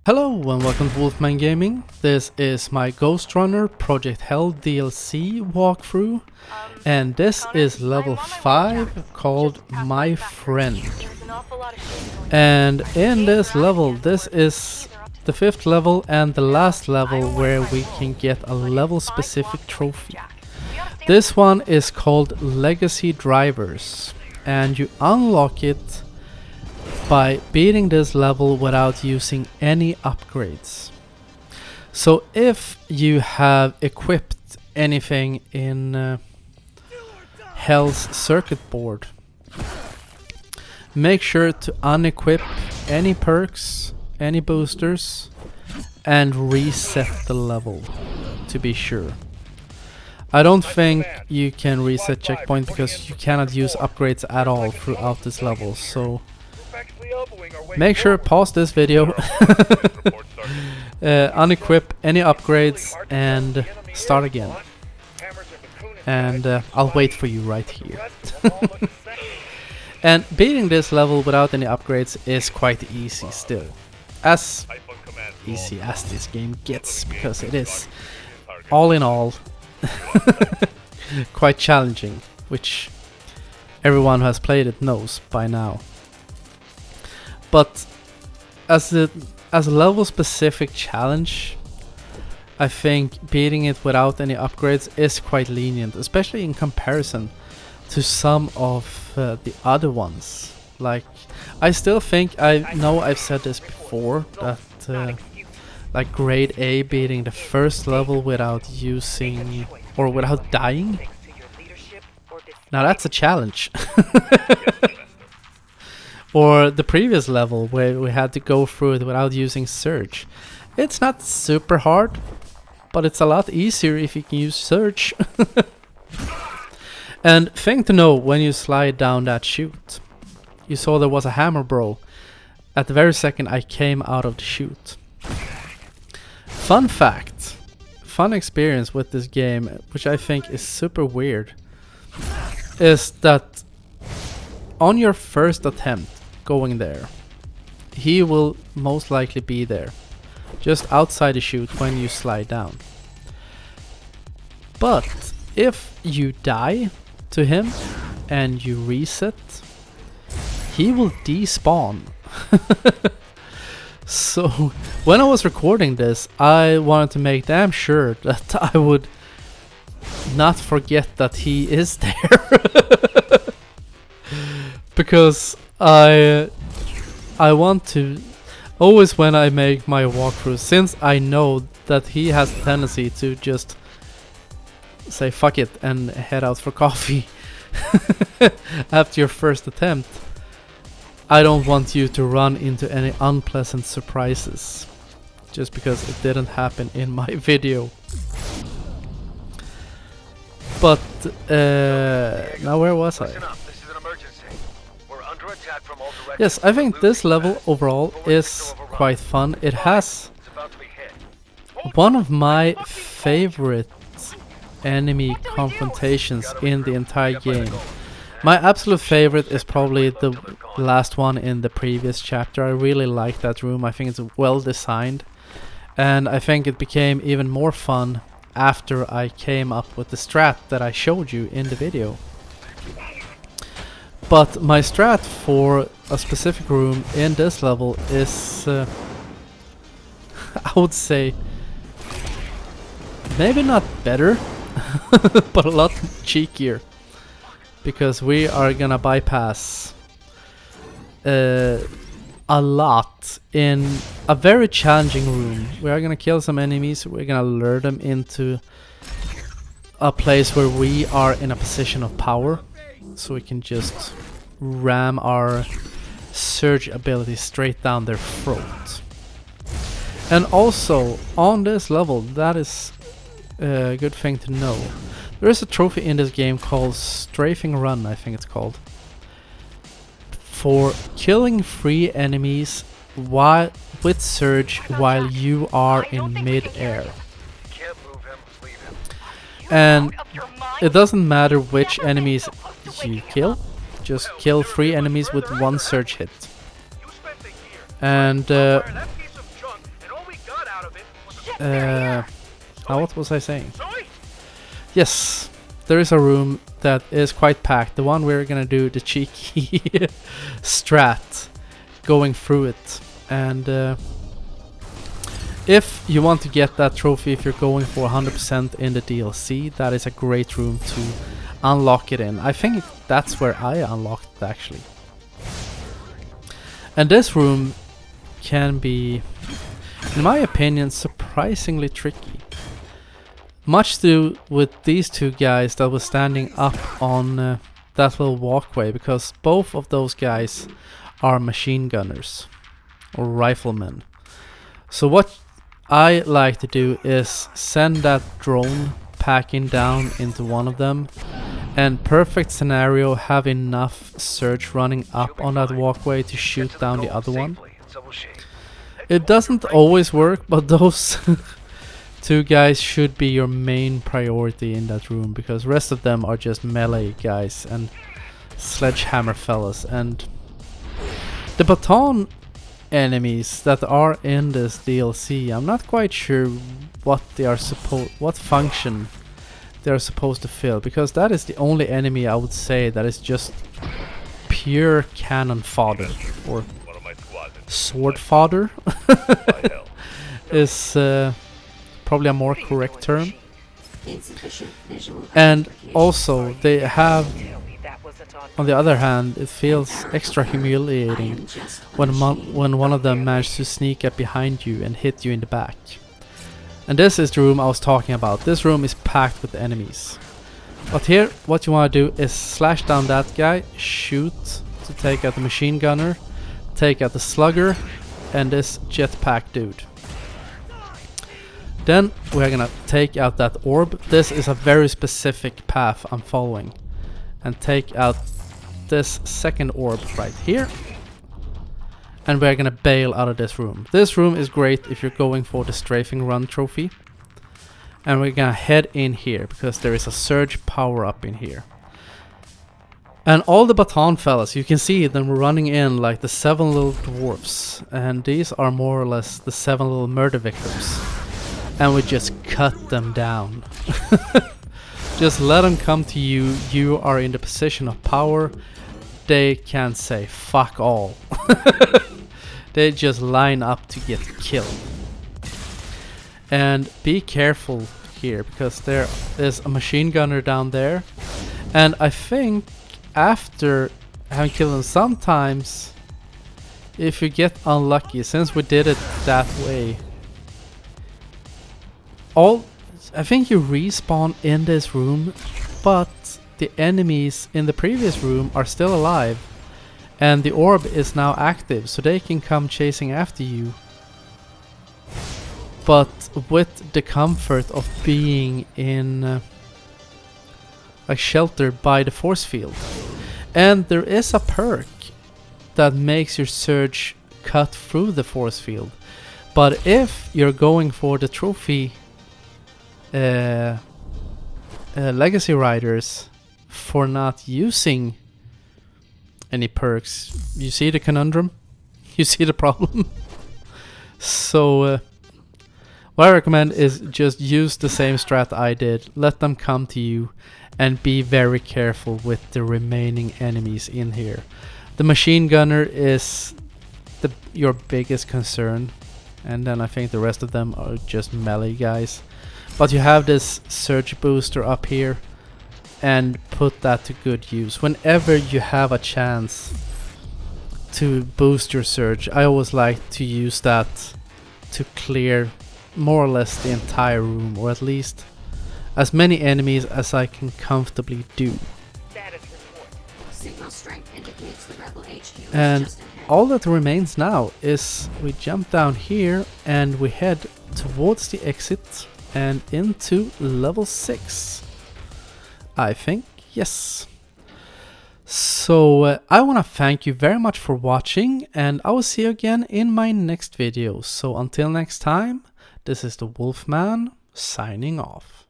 Hello and welcome to Wolfman Gaming. This is my Ghostrunner Project Hell DLC walkthrough, and this is level 5 called My Friend. And in this level, this is the 5th level and the last level where we can get a level specific trophy. This one is called Legacy Drivers, and you unlock it by beating this level without using any upgrades. So if you have equipped anything in Hell's circuit board, make sure to unequip any perks, any boosters, and reset the level to be sure. I don't think you can reset checkpoint because you cannot use upgrades at all throughout this level, so make sure to pause this video, unequip any upgrades and start again. And I'll wait for you right here. And beating this level without any upgrades is quite easy still. As easy as this game gets, because it is, all in all, quite challenging, which everyone who has played it knows by now. But as a level specific challenge, I think beating it without any upgrades is quite lenient, especially in comparison to some of the other ones. Like, I still think, I know I've said this before, that like grade A beating the first level without using or without dying, now that's a challenge. Or the previous level where we had to go through it without using Surge. It's not super hard, but it's a lot easier if you can use Surge. And thing to know when you slide down that chute. You saw there was a hammer bro at the very second I came out of the chute. Fun fact, fun experience with this game, which I think is super weird, is that on your first attempt going there, he will most likely be there, just outside the chute when you slide down. But if you die to him and you reset, he will despawn. So when I was recording this, I wanted to make damn sure that I would not forget that he is there. Because I want to always, when I make my walkthrough, since I know that he has a tendency to just say fuck it and head out for coffee after your first attempt, I don't want you to run into any unpleasant surprises just because it didn't happen in my video. But now where was I? Yes, I think this level overall is quite fun. It has one of my favorite enemy confrontations in the entire game. My absolute favorite is probably the last one in the previous chapter. I really like that room. I think it's well designed, and I think it became even more fun after I came up with the strat that I showed you in the video. But my strat for a specific room in this level is, I would say, maybe not better, but a lot cheekier. Because we are gonna bypass a lot in a very challenging room. We are gonna kill some enemies, we're gonna lure them into a place where we are in a position of power, so we can just ram our surge ability straight down their throat. And also on this level, that is a good thing to know, there is a trophy in this game called Strafing Run, I think it's called, for killing 3 enemies with Surge while you are in mid-air. And it doesn't matter which enemies you kill, just kill 3 enemies with 1 Surge hit. And now what was I saying? Yes, there is a room that is quite packed. The one we're gonna do the cheeky strat, going through it. And if you want to get that trophy, if you're going for 100% in the DLC, that is a great room to unlock it in. I think that's where I unlocked it actually. And this room can be, in my opinion, surprisingly tricky. Much to do with these two guys that were standing up on that little walkway, because both of those guys are machine gunners or riflemen. So what I like to do is send that drone packing down into one of them, and perfect scenario, have enough surge running up on that walkway to shoot down the other one. It doesn't always work, but those two guys should be your main priority in that room, because the rest of them are just melee guys and sledgehammer fellas. And the baton enemies that are in this DLC, I'm not quite sure what they are what function they are supposed to fill, because that is the only enemy I would say that is just pure cannon fodder, or sword fodder is probably a more correct term. And also they have, on the other hand, it feels extra humiliating when one of them manages to sneak up behind you and hit you in the back. And this is the room I was talking about. This room is packed with enemies. But here, what you want to do is slash down that guy, shoot to take out the machine gunner, take out the slugger, and this jetpack dude. Then we're gonna take out that orb. This is a very specific path I'm following. And take out this second orb right here. And we're gonna bail out of this room. This room is great if you're going for the strafing run trophy. And we're gonna head in here, because there is a surge power up in here. And all the baton fellas, you can see them running in like the 7 little dwarfs. And these are more or less the 7 little murder victims. And we just cut them down. Just let them come to you. You are in the position of power. They can say fuck all. They just line up to get killed. And be careful here, because there is a machine gunner down there. And I think after having killed them, sometimes if you get unlucky, since we did it that way, I think you respawn in this room, but the enemies in the previous room are still alive, and the orb is now active, so they can come chasing after you, but with the comfort of being in like sheltered by the force field. And there is a perk that makes your surge cut through the force field, but if you're going for the trophy legacy riders for not using any perks, you see the conundrum? You see the problem? So what I recommend is just use the same strat I did. Let them come to you and be very careful with the remaining enemies in here. The machine gunner is your biggest concern, and then I think the rest of them are just melee guys. But you have this surge booster up here, and put that to good use. Whenever you have a chance to boost your surge, I always like to use that to clear more or less the entire room, or at least as many enemies as I can comfortably do. And all that remains now is we jump down here and we head towards the exit and into level 6. I think, yes. So I want to thank you very much for watching, and I will see you again in my next video. So until next time, this is the Wolfman signing off.